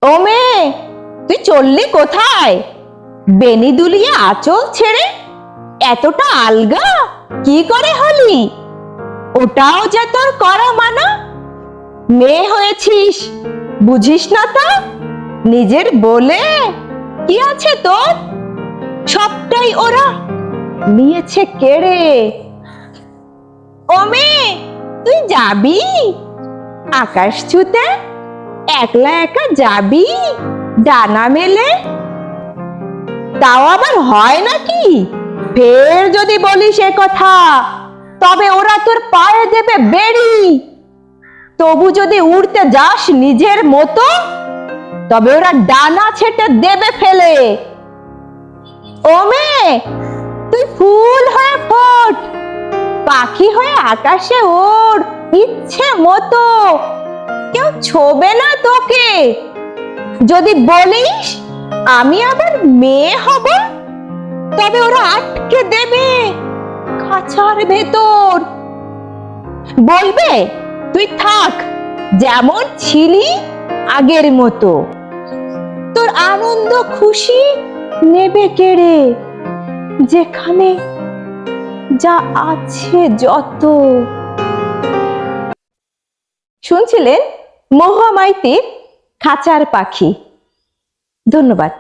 ও মেয়ে, তুই চললি কোথায়? বেনি দুলিয়ে আঁচল ছেড়ে এতটা আলগা কি করে হলি? ওটাও যে তোর করা মানা? মেয়ে হয়েছিস, বুঝিস না তা? নিজের বলে কি আছে তোর? সবটাই ওরা নিয়েছে কেড়ে। ও মেয়ে, তুই যাবি আকাশ ছুতে? একলা একা যাবি ডানা মেলে? তাও আবার হয় নাকি? ফের যদি বলিস এ কথা, তবে ওরা তোর পায়ে দেবে বেড়ি। তবু যদি উড়তে যাস নিজের মতো, তবে ওরা ডানা ছেটে দেবে ফেলে। ও মেয়ে, তুই ফুল হয়ে ফোট, পাখি হয়ে আকাশে ওড় ইচ্ছে মতো, কেউ ছোবে না তোকে। যদি বলিস আমি আবার মেয়ে হব, তবে ওরা আটকে দেবে খাঁচার ভেতর। বলবে তুই থাক যেমন ছিলি আগের মতো, তোর আনন্দ খুশি নেবে কেড়ে, যেখানে যা আছে যত। শুনছিলেন মহুয়া মাইতির খাঁচার পাখি। ধন্যবাদ।